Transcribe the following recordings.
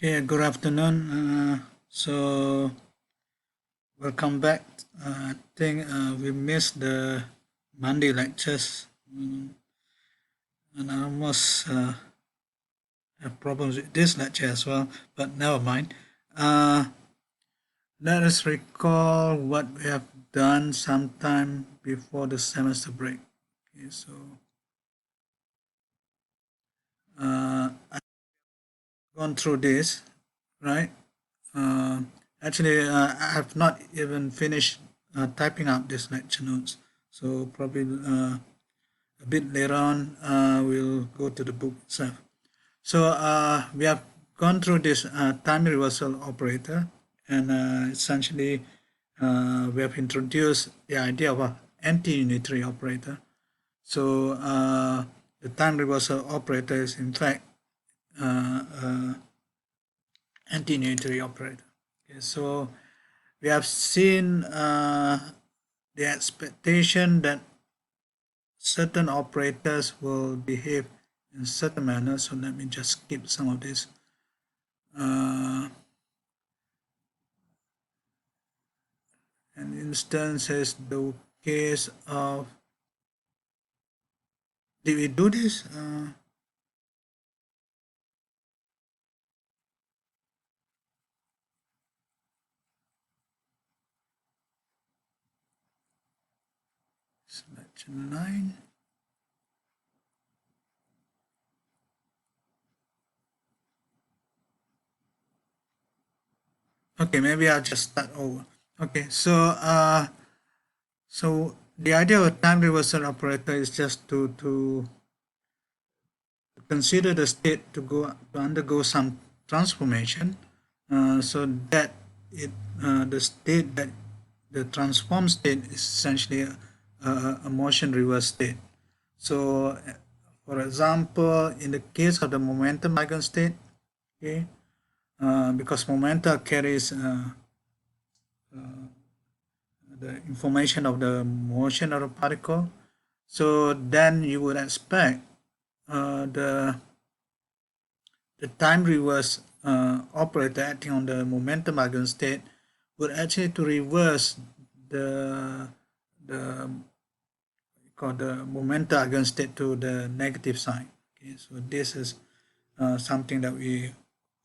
Okay, good afternoon. So welcome back. I think we missed the Monday lectures, and I almost have problems with this lecture as well. But never mind. Uh, Let us recall what we have done sometime before the semester break. Okay, so I've gone through this, right? Uh, Actually, I have not even finished typing up these lecture notes. So probably a bit later on, we'll go to the book itself. So we have gone through this time reversal operator, and essentially we have introduced the idea of an anti-unitary operator. So the time reversal operator is in fact anti-unitary operator. Okay, so we have seen the expectation that certain operators will behave in certain manner. So let me just skip some of this. An instance is the case of, did we do this? Selection 9. Okay, maybe I'll just start over. Okay, so the idea of a time reversal operator is just to consider the state to undergo some transformation, so that the state that the transformed state is essentially a motion reverse state. So, for example, in the case of the momentum eigenstate, okay, because momentum carries the information of the motion of a particle, so then you would expect the time reverse operator acting on the momentum eigenstate would actually to reverse the momentum eigenstate to the negative sign. Okay, so this is something that we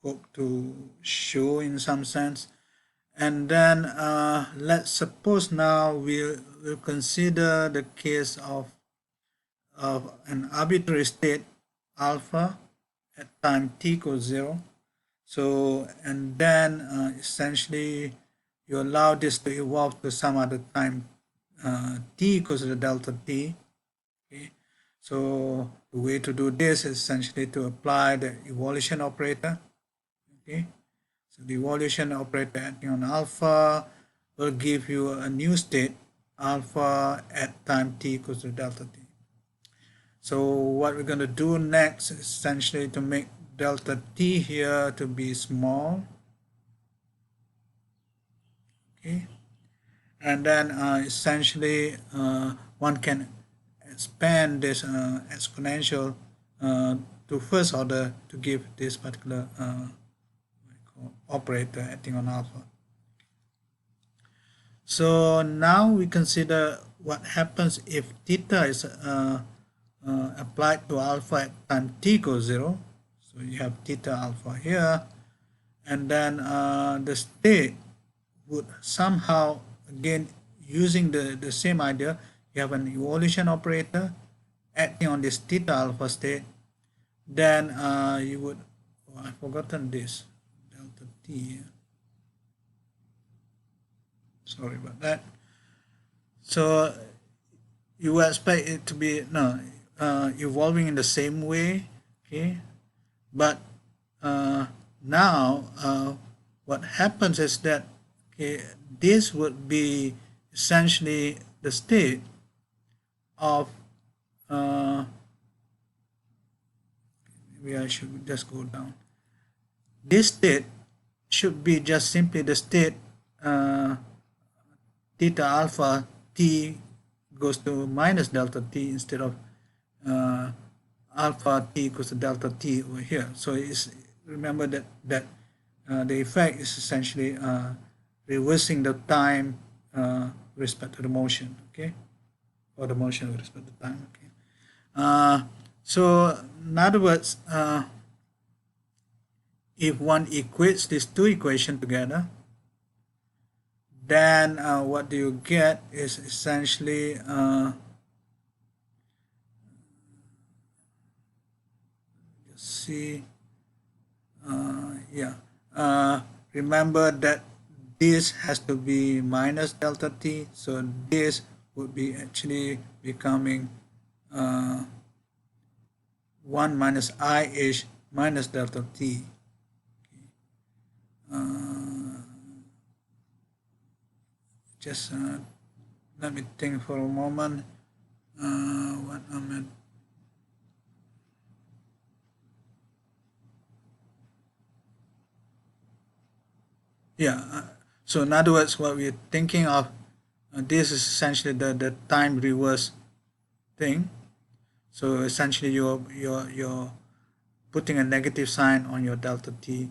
hope to show in some sense. And then let's suppose now we'll consider the case of an arbitrary state alpha at time t equals 0. So, and then essentially you allow this to evolve to some other time t equals to delta t. Okay. So the way to do this is essentially to apply the evolution operator. Okay. So the evolution operator acting on alpha will give you a new state alpha at time t equals to delta t. So what we're going to do next is essentially to make delta t here to be small. Okay. And then essentially one can expand this exponential to first order to give this particular operator acting on alpha. So now we consider what happens if theta is applied to alpha at time t equals 0. So you have theta alpha here, and then the state would somehow, again using the same idea, you have an evolution operator acting on this theta alpha state, then you would, I've forgotten this, delta t, sorry about that. So you would expect it to be evolving in the same way, okay, but now what happens is that, okay, this would be essentially the state of maybe I should just go down. This state should be just simply the state theta alpha t goes to minus delta t instead of alpha t equals to delta t over here. So it's, remember that the effect is essentially reversing the time with respect to the motion, okay, or the motion with respect to time, okay. So in other words, if one equates these two equations together, then what do you get is essentially see, yeah, remember that this has to be minus delta t, so this would be actually becoming 1 minus I-ish minus delta t. Just let me think for a moment. What am I? Yeah. So in other words, what we're thinking of, this is essentially the time reverse thing. So essentially, you're putting a negative sign on your delta t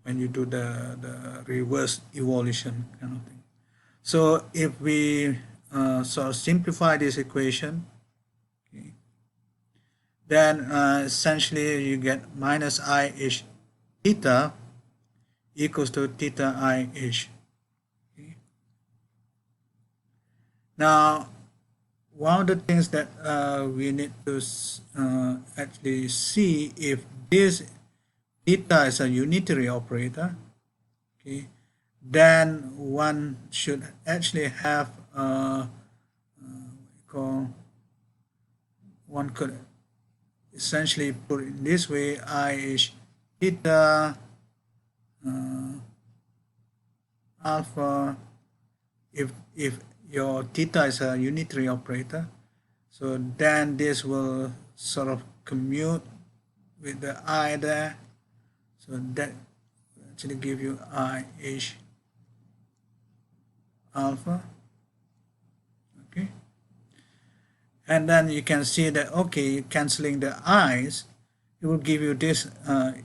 when you do the reverse evolution kind of thing. So if we sort of simplify this equation, okay, then essentially you get minus I-ish theta equals to theta I-ish. Okay. Now, one of the things that we need to actually see, if this theta is a unitary operator, okay, then one should actually have one could essentially put it in this way: I-ish theta alpha, if your theta is a unitary operator, so then this will sort of commute with the I there, so that will actually give you I-ish alpha, okay. And then you can see that, okay, cancelling the i's, it will give you this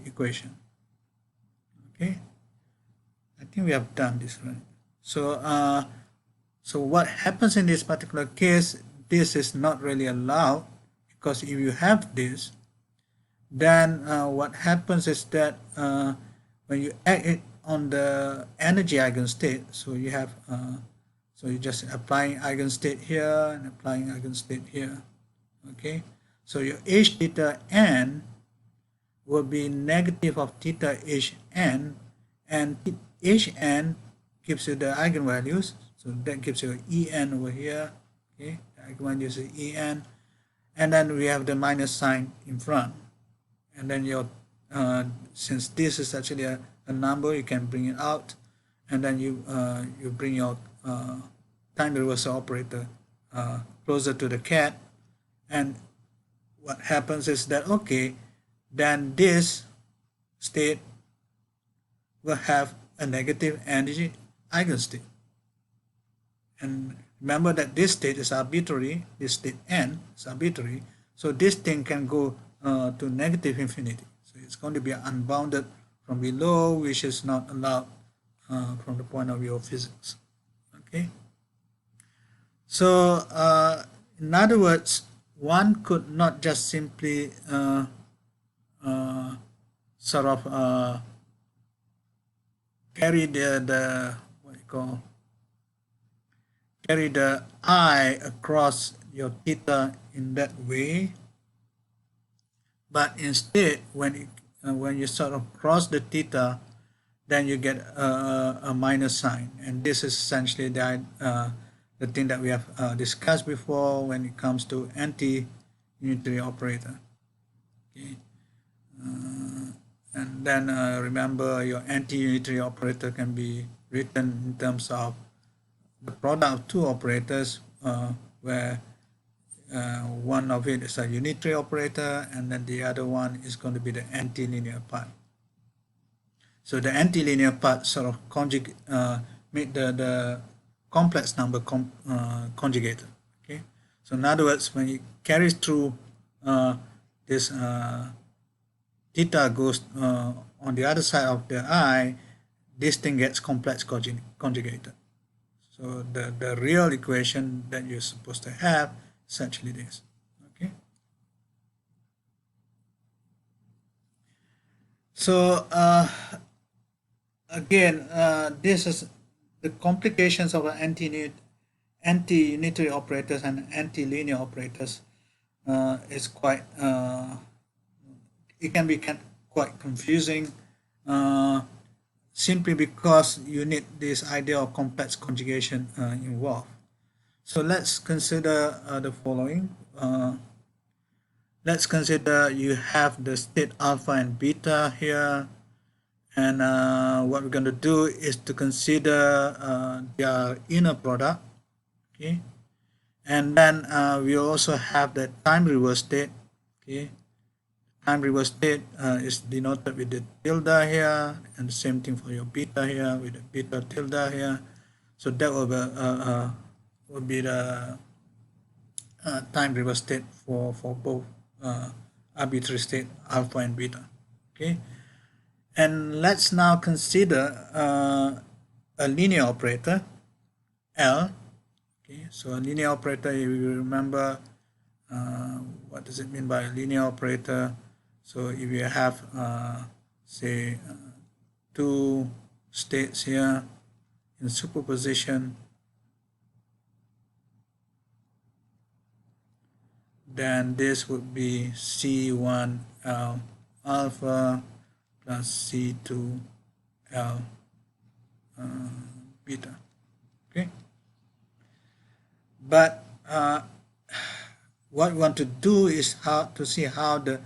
equation, okay. I think we have done this right. So so what happens in this particular case, this is not really allowed, because if you have this, then what happens is that when you add it on the energy eigenstate, so you have so you're just applying eigenstate here and applying eigenstate here, okay. So your h theta n will be negative of theta h n, and h n gives you the eigenvalues, so that gives you en over here, okay. The eigenvalues is en, and then we have the minus sign in front, and then your since this is actually a number, you can bring it out, and then you bring your time reversal operator closer to the cat, and what happens is that, okay, then this state will have a negative energy eigenstate, and remember that this state is arbitrary, this state n is arbitrary, so this thing can go to negative infinity, so it's going to be unbounded from below, which is not allowed from the point of view of physics, okay. So in other words, one could not just simply sort of carry the what you call carry the I across your theta in that way, but instead when you sort of cross the theta, then you get a minus sign, and this is essentially the thing that we have discussed before when it comes to anti-unitary operator, okay. And then remember, your anti-unitary operator can be written in terms of the product of two operators, where one of it is a unitary operator, and then the other one is going to be the antilinear part. So the antilinear part sort of make the complex number conjugated, okay. So in other words, when it carries through this theta goes on the other side of the I, this thing gets complex conjugated. So the real equation that you're supposed to have is actually this. Okay. So again, this is the complications of anti-unitary operators and anti-linear operators is quite it can be quite confusing simply because you need this idea of complex conjugation involved. So let's consider the following. Let's consider you have the state alpha and beta here, and what we're going to do is to consider their inner product. Okay, and then we also have the time reverse state. Okay, time reverse state is denoted with the tilde here, and the same thing for your beta here with the beta tilde here. So that will be the time reverse state for both arbitrary state alpha and beta. Okay, and let's now consider a linear operator L. Okay, so a linear operator, if you remember, what does it mean by a linear operator? So if you have say two states here in superposition, then this would be C1L alpha plus C2L beta. Okay, but what we want to do is to see how the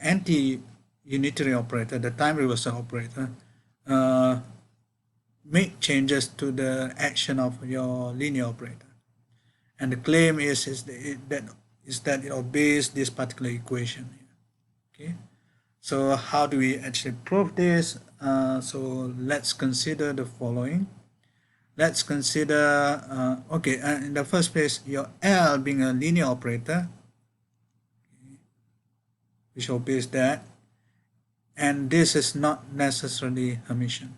anti-unitary operator, the time reversal operator, make changes to the action of your linear operator. And the claim is that it obeys this particular equation. Okay, so how do we actually prove this? So let's consider the following. Let's consider, okay, in the first place, your L being a linear operator, which obeys that, and this is not necessarily Hermitian.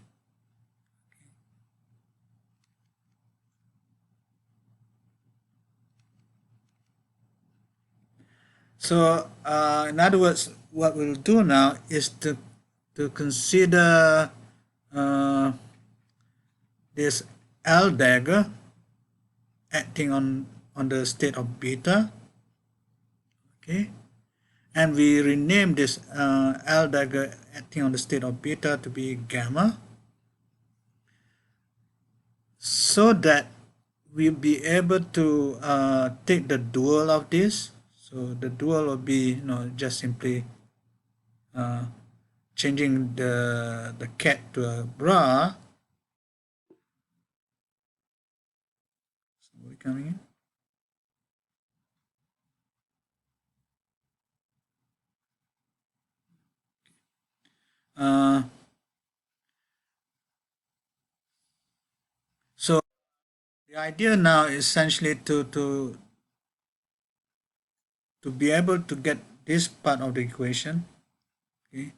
So in other words, what we'll do now is to consider this L dagger acting on the state of beta. Okay, and we rename this L dagger acting on the state of beta to be gamma, so that we'll be able to take the dual of this. So the dual will be just simply changing the cat to a bra. Somebody coming in? So the idea now is essentially to be able to get this part of the equation. Okay,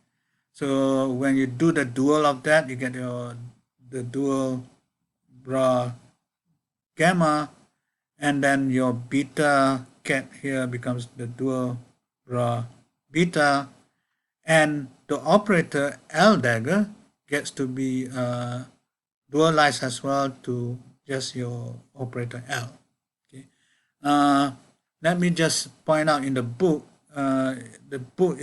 so when you do the dual of that, you get the dual bra gamma, and then your beta cat here becomes the dual bra beta, and the operator L dagger gets to be dualized as well to just your operator L. Okay, let me just point out in the book, the book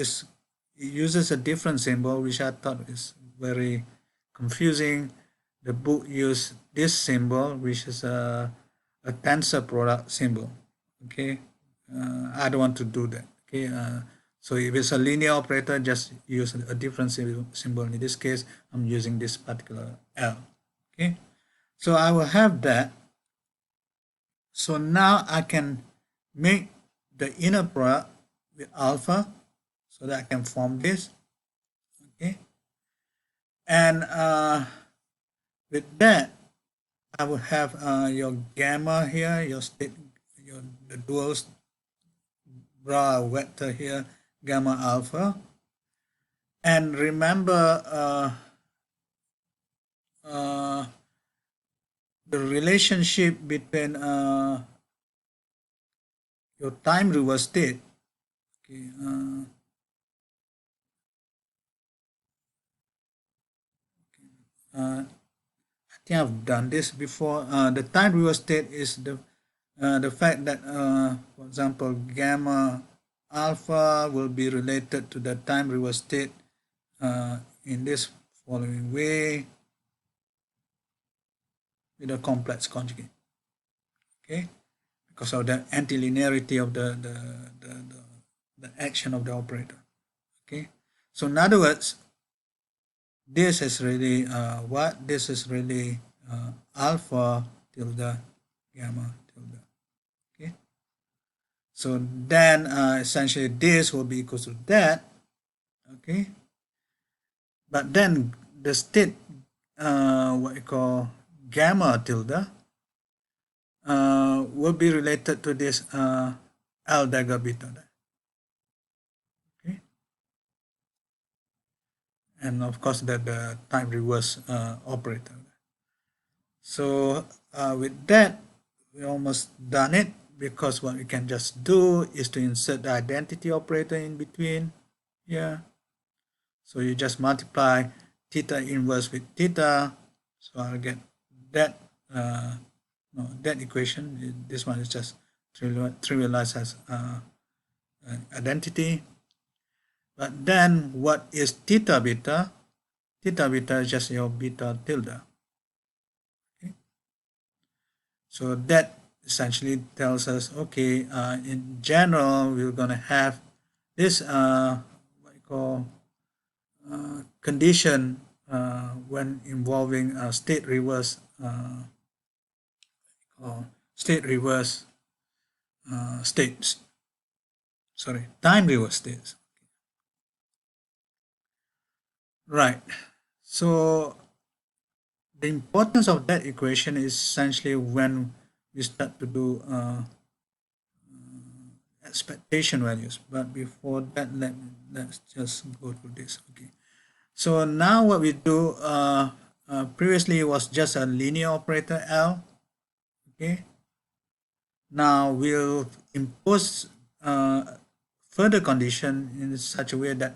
uses a different symbol, which I thought is very confusing. The book used this symbol, which is a tensor product symbol. Okay, I don't want to do that. Okay, so if it's a linear operator, just use a different symbol. In this case, I'm using this particular L. Okay, so I will have that. So now I can make the inner product with alpha, so that I can form this. Okay, and with that, I will have your gamma here, your the dual bra vector here, gamma alpha, And remember the relationship between your time reverse state. Okay, I think I've done this before. The time reverse state is the fact that, for example, gamma alpha will be related to the time reverse state in this following way with a complex conjugate. Okay, because of the antilinearity of the action of the operator. Okay, so in other words, this is really what? This is really alpha tilde gamma tilde. Okay, so then essentially this will be equal to that. Okay, but then the state what you call gamma tilde will be related to this L dagger beta. Okay, and of course the time reverse operator. So with that, we almost done it, because what we can just do is to insert the identity operator in between here. So you just multiply theta inverse with theta. So I'll get that that equation. This one is just trivialized as identity. But then what is theta beta? Theta beta is just your beta tilde. Okay. So that essentially tells us, okay, in general, we're going to have this what you call condition when involving state reverse states. Sorry, time reverse states. Right. So the importance of that equation is essentially when we start to do expectation values. But before that, let's just go through this. Okay. So now what we do, previously it was just a linear operator L. Okay. Now we'll impose further condition in such a way that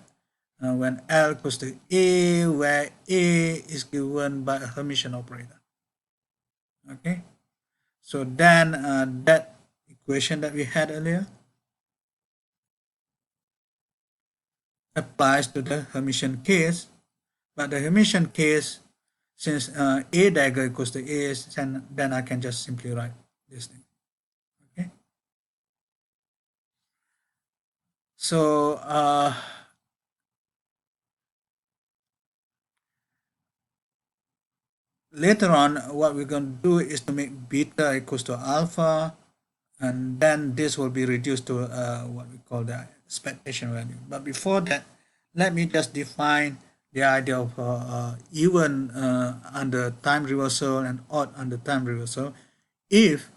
when L equals to A, where A is given by a Hermitian operator. Okay. So then that equation that we had earlier applies to the Hermitian case, but the Hermitian case, since A dagger equals to A, then I can just simply write this thing. Okay. So later on, what we're going to do is to make beta equals to alpha, and then this will be reduced to what we call the expectation value. But before that, let me just define the idea of even under time reversal and odd under time reversal. If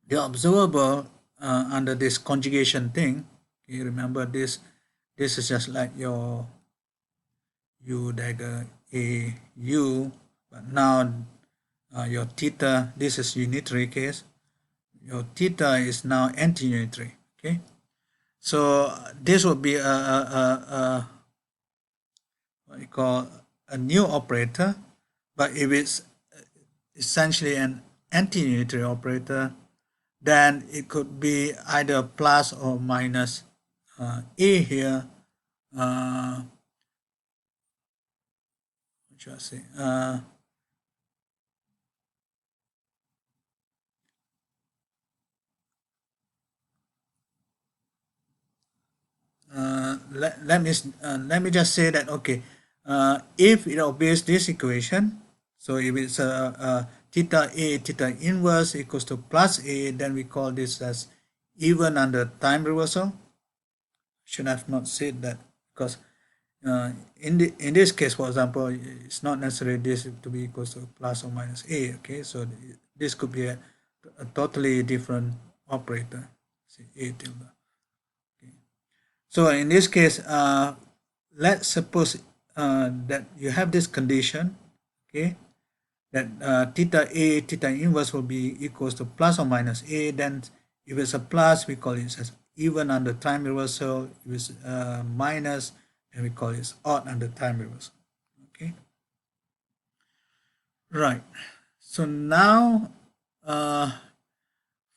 the observable under this conjugation thing, you remember this is just like your U dagger A U, but now your theta, this is unitary case, your theta is now anti-unitary. Okay, so this would be a what you call a new operator, but if it's essentially an anti-unitary operator, then it could be either plus or minus A here. What should I say? Let me just say that, okay, if it obeys this equation, so if it's theta A theta inverse equals to plus A, then we call this as even under time reversal. Should have not said that, because in this case, for example, it's not necessary this to be equals to plus or minus A. Okay, so this could be a totally different operator, say A tilde. Okay. So in this case, let's suppose that you have this condition, okay, that theta A, theta inverse will be equals to plus or minus A. Then if it's a plus, we call it as even under time reversal. If it's minus, then we call it odd under time reversal. Okay. Right. So now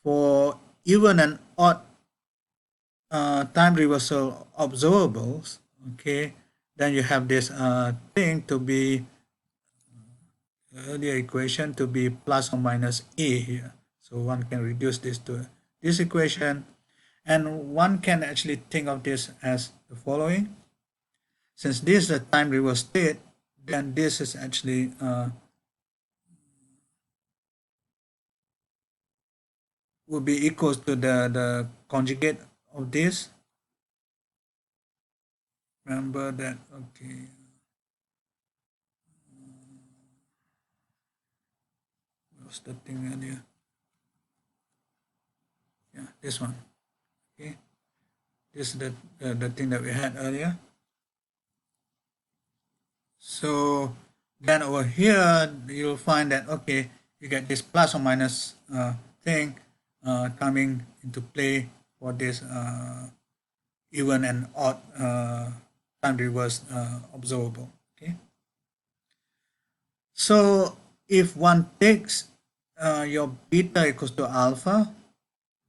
for even and odd time reversal observables, okay, then you have this thing to be earlier equation to be plus or minus A here. So one can reduce this to this equation, and one can actually think of this as the following. Since this is a time reverse state, then this is actually will be equals to the conjugate of this. Remember that, okay. What's the thing earlier? Yeah, this one. Okay. This is the thing that we had earlier. So then over here, you'll find that, okay, you get this plus or minus thing coming into play for this even and odd time reverse observable. Okay. So if one takes your beta equals to alpha,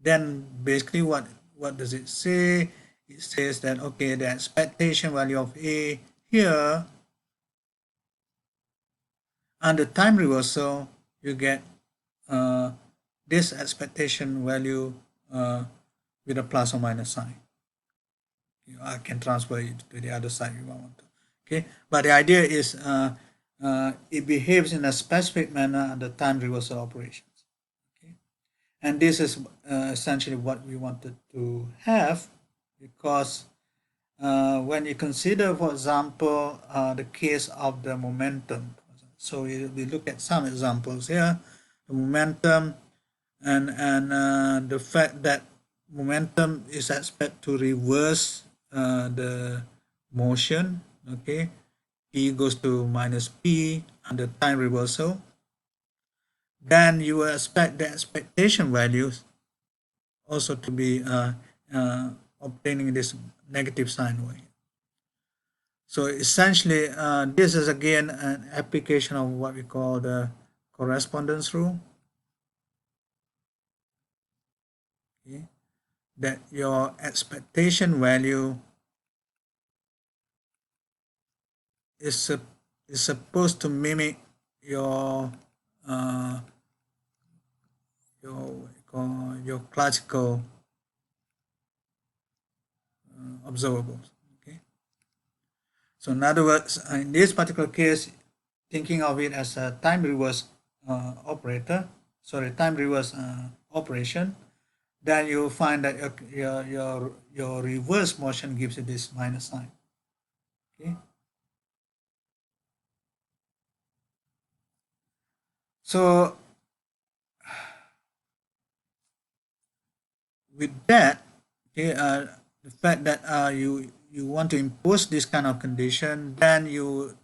then basically what does it say? It says that, okay, the expectation value of A here under time reversal, you get this expectation value with a plus or minus sign. I can transfer it to the other side if I want to. Okay, but the idea is it behaves in a specific manner under time reversal operations. Okay, and this is essentially what we wanted to have, because when you consider, for example, the case of the momentum. So we look at some examples here. The momentum and the fact that momentum is expected to reverse the motion. Okay, p goes to minus p under time reversal. Then you will expect the expectation values also to be obtaining this negative sign way. So essentially, this is again an application of what we call the correspondence rule. Okay? That your expectation value is supposed to mimic your your classical observables. Okay. So in other words, in this particular case, thinking of it as a time reverse time reverse operation, then you find that your reverse motion gives you this minus sign. Okay. So with that, okay, the fact that you want to impose this kind of condition, then you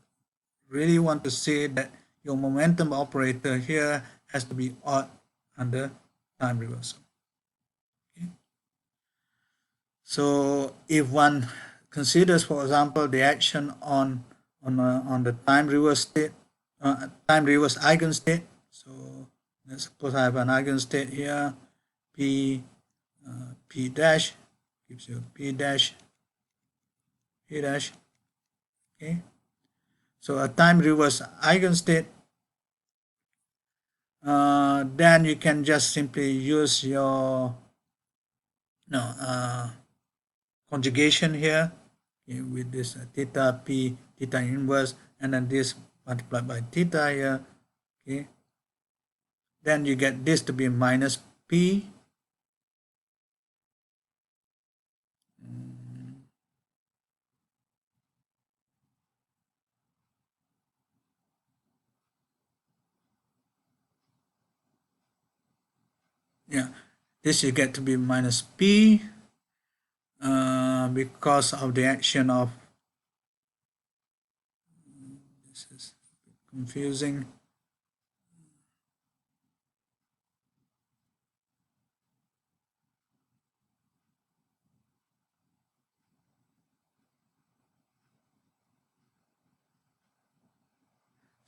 really want to say that your momentum operator here has to be odd under time reversal. Okay. So if one considers, for example, the action on the time reverse state, time reverse eigenstate. So let's suppose I have an eigenstate here, p p dash gives you p dash, p dash. Okay. So a time reverse eigenstate, then you can just simply use your conjugation here, okay, with this theta p, theta inverse, and then this multiplied by theta here. Okay, then you get this to be minus p. Yeah, this you get to be minus p because of the action of This is confusing.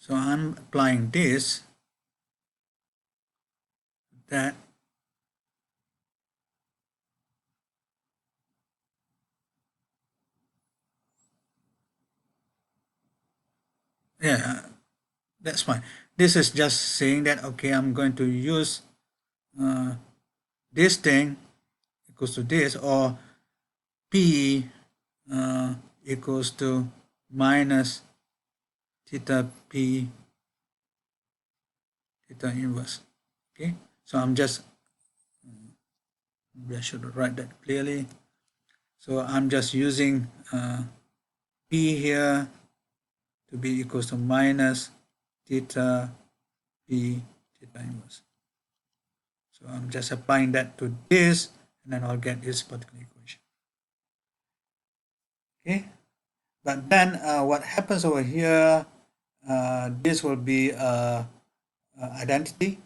So I'm applying this, that, yeah, that's fine. This is just saying that, okay, I'm going to use this thing equals to this, or P equals to minus theta P theta inverse. Okay, so I'm just, maybe I should write that clearly. So I'm just using P here to be equals to minus theta P theta inverse. So I'm just applying that to this, and then I'll get this particular equation. Okay, but then what happens over here, this will be identity.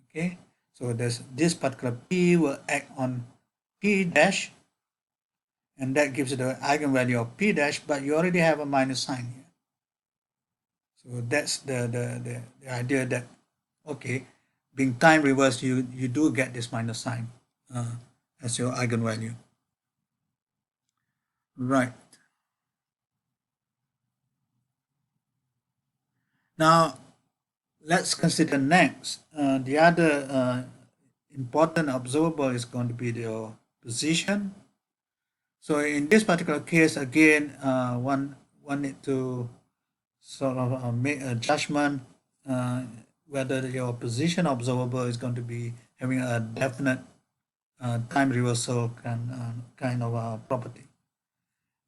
Okay, so there's this particular P will act on P dash, and that gives you the eigenvalue of P dash, but you already have a minus sign here. So that's the idea that, okay, being time reversed, you do get this minus sign as your eigenvalue. Right. Now, let's consider next. The other important observable is going to be your position. So in this particular case, again, one need to sort of make a judgment whether your position observable is going to be having a definite time reversal kind of property.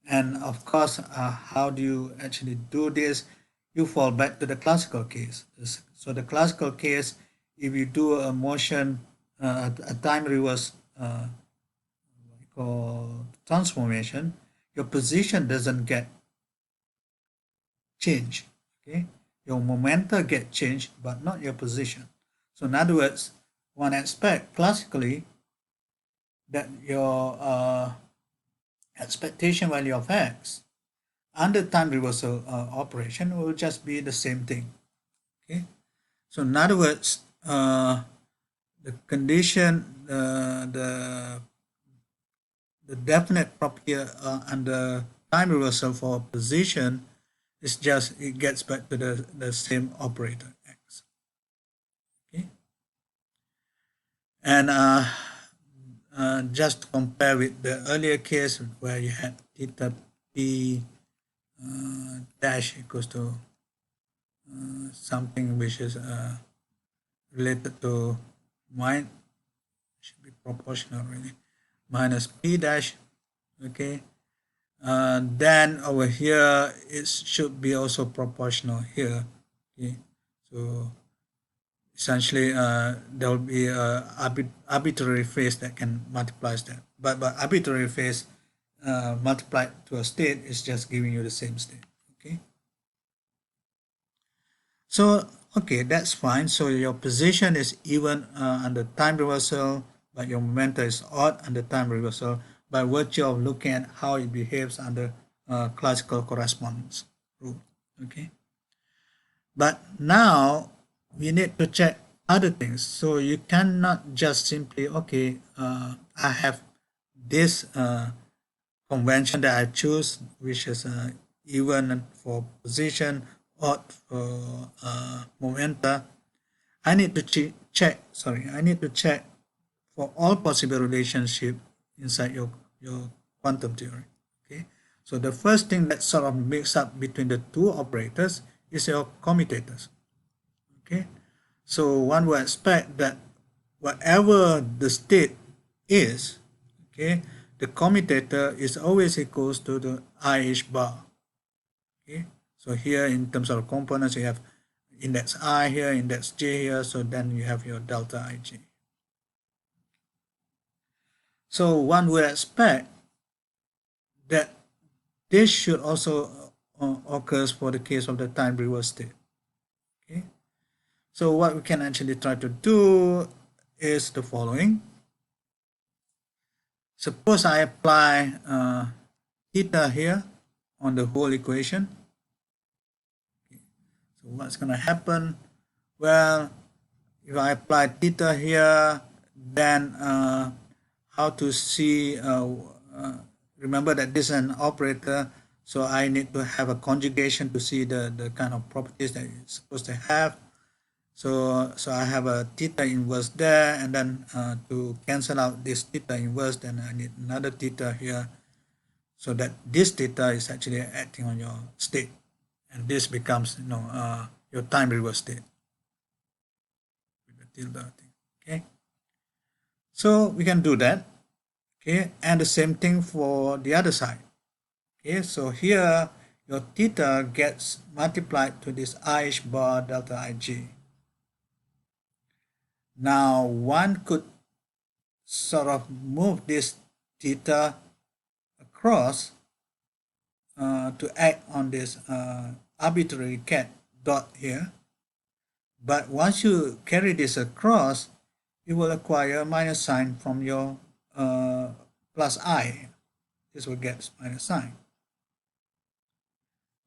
And of course, how do you actually do this? You fall back to the classical case. So the classical case, if you do a motion, a time reverse called transformation, your position doesn't get changed. Okay, your momentum get changed, but not your position. So in other words, one expect classically that your expectation value of x under time reversal operation will just be the same thing. Okay, so in other words, the condition, the definite property under time reversal for position is just, it gets back to the same operator x. Okay, and just to compare with the earlier case where you had theta p dash equals to something which is related to mine, should be proportional really, minus p dash. Okay, then over here it should be also proportional here. Okay, so essentially there will be a arbitrary phase that can multiply that, but arbitrary phase multiplied to a state is just giving you the same state. Okay, so okay, that's fine. So your position is even under time reversal, but your momentum is odd under time reversal by virtue of looking at how it behaves under classical correspondence rule. Okay, but now we need to check other things. So you cannot just simply, okay, I have this convention that I choose, which is even for position, odd for momenta. I need to check. Sorry, I need to check for all possible relationship inside your quantum theory. Okay, so the first thing that sort of mix up between the two operators is your commutators. Okay, so one would expect that whatever the state is, okay, the commutator is always equals to the IH bar. Okay, so here in terms of components, you have index I here, index J here, so then you have your delta IJ. So one would expect that this should also occurs for the case of the time reverse state. Okay, so what we can actually try to do is the following. Suppose I apply theta here on the whole equation. So what's going to happen? Well, if I apply theta here, then how to see, remember that this is an operator, so I need to have a conjugation to see the kind of properties that it's supposed to have. So I have a theta inverse there, and then to cancel out this theta inverse, then I need another theta here, so that this theta is actually acting on your state, and this becomes your time reverse state with the tilde thing. Okay, so we can do that. Okay, and the same thing for the other side. Okay, so here your theta gets multiplied to this I bar delta ij. Now one could sort of move this theta across to act on this arbitrary cat dot here. But once you carry this across, you will acquire a minus sign from your plus I. This will get minus sign.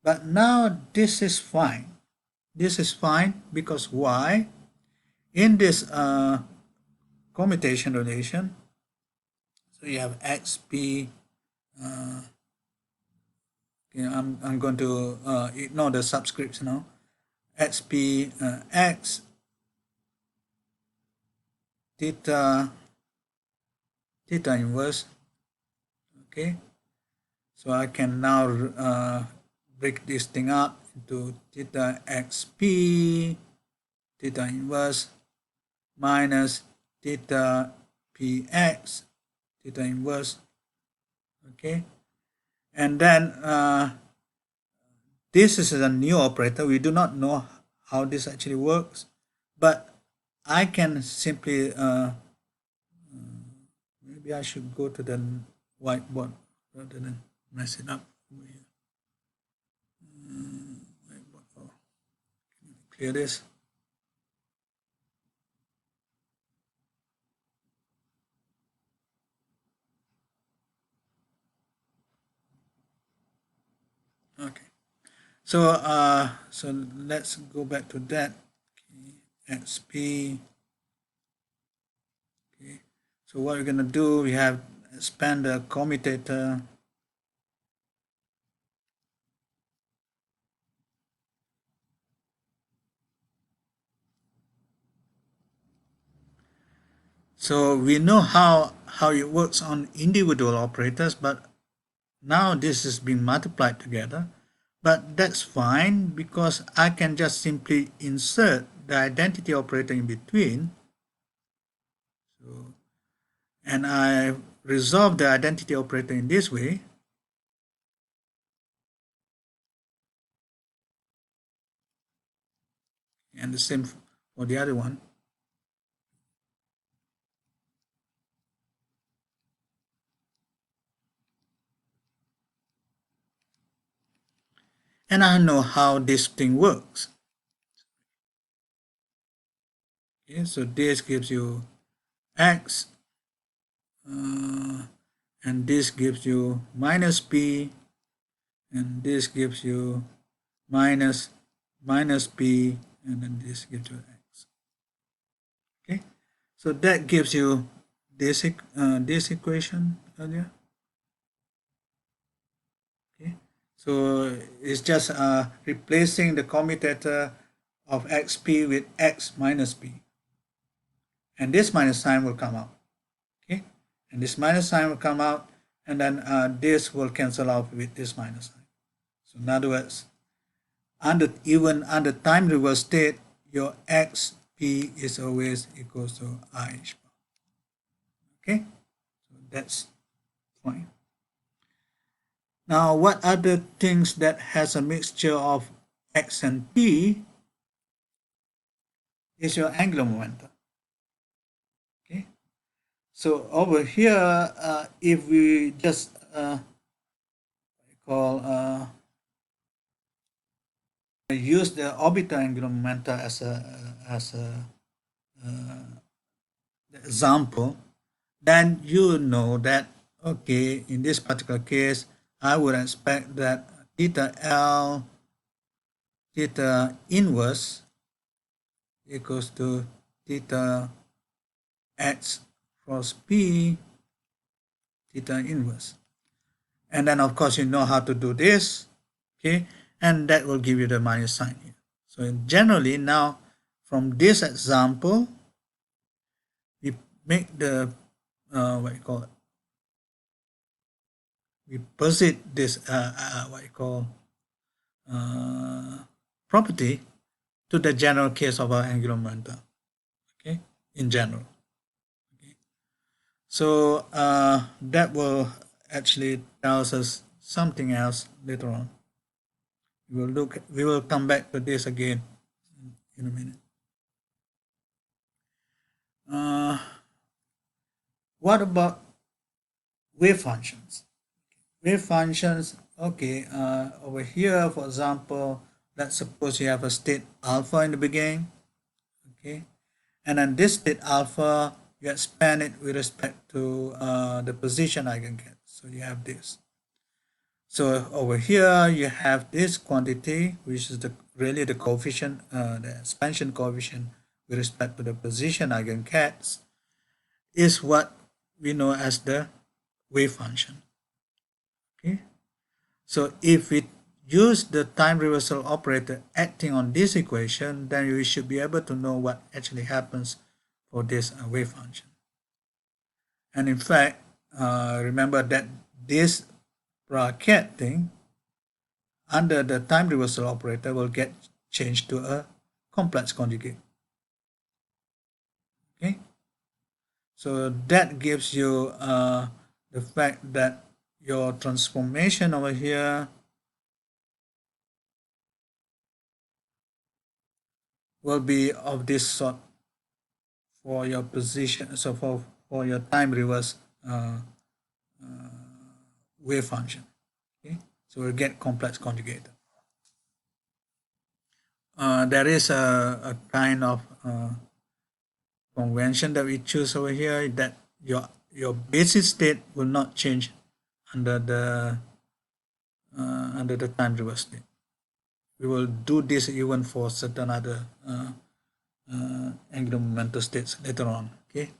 But now this is fine. This is fine because why? In this commutation relation, so you have xp. Okay, I'm going to ignore the subscripts now. xp x theta inverse. Okay, so I can now break this thing up into theta xp theta inverse minus theta px theta inverse. Okay, and then this is a new operator. We do not know how this actually works, but I can simply maybe I should go to the whiteboard rather than mess it up over here. Whiteboard. Oh, clear this. Okay, so so let's go back to that. Okay. xp. Okay, so what we're going to do, we have expand the commutator. So we know how it works on individual operators, but now this is being multiplied together. But that's fine because I can just simply insert the identity operator in between. So, and I resolve the identity operator in this way. And the same for the other one. And I know how this thing works. Okay, so this gives you x, and this gives you minus p, and this gives you minus p, and then this gives you x. Okay, so that gives you this equation earlier. Okay, so it's just replacing the commutator of xp with x minus p, and this minus sign will come out. Okay, and this minus sign will come out, and then this will cancel out with this minus sign. So in other words, even under time reverse state, your xp is always equals to I. Okay, so that's fine. Now, what are the things that has a mixture of x and p is your angular momentum. Okay, so over here, if we just call use the orbital angular momentum as a example, then you know that, okay, in this particular case, I would expect that theta L, theta inverse equals to theta x cross P, theta inverse. And then, of course, you know how to do this, okay? And that will give you the minus sign here. So generally, now, from this example, we make the, what you call it, we posit this, what you call, property to the general case of our angular momentum, okay, in general. Okay. So that will actually tells us something else later on. We will come back to this again in a minute. What about wave functions? Wave functions, okay, over here, for example, let's suppose you have a state alpha in the beginning, okay, and then this state alpha, you expand it with respect to the position eigenvalue. So you have this. So over here, you have this quantity, which is really the coefficient, the expansion coefficient with respect to the position eigencats, is what we know as the wave function. Okay. So if we use the time reversal operator acting on this equation, then we should be able to know what actually happens for this wave function. And in fact, remember that this bracket thing under the time reversal operator will get changed to a complex conjugate. Okay, so that gives you the fact that your transformation over here will be of this sort for your position, so for your time reverse wave function. Okay, so we'll get complex conjugated. There is a kind of convention that we choose over here, that your basis state will not change under the time reverse state. We will do this even for certain other angular momentum states later on. Okay,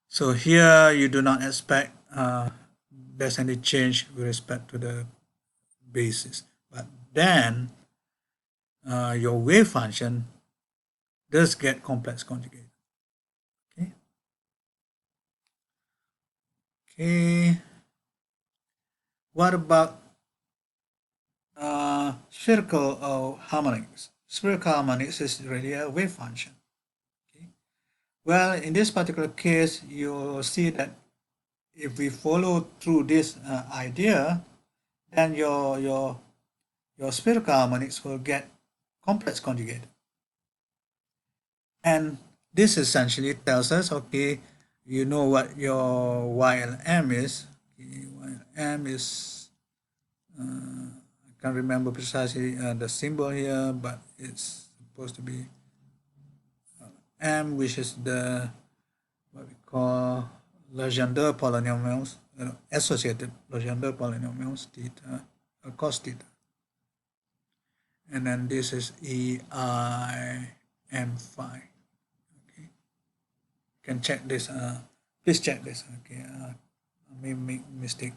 so here you do not expect there's any change with respect to the basis, but then your wave function does get complex conjugated. Okay. Okay. What about spherical harmonics? Spherical harmonics is really a wave function. Okay. Well, in this particular case, you see that if we follow through this idea, then your spherical harmonics will get complex conjugated. And this essentially tells us, okay, you know what your YLM is. Okay, YLM is, I can't remember precisely the symbol here, but it's supposed to be M, which is the, what we call, Legendre polynomials, associated Legendre polynomials, theta, cos theta. And then this is EIM phi. Okay, you can check this. Please check this. Okay, I may make mistake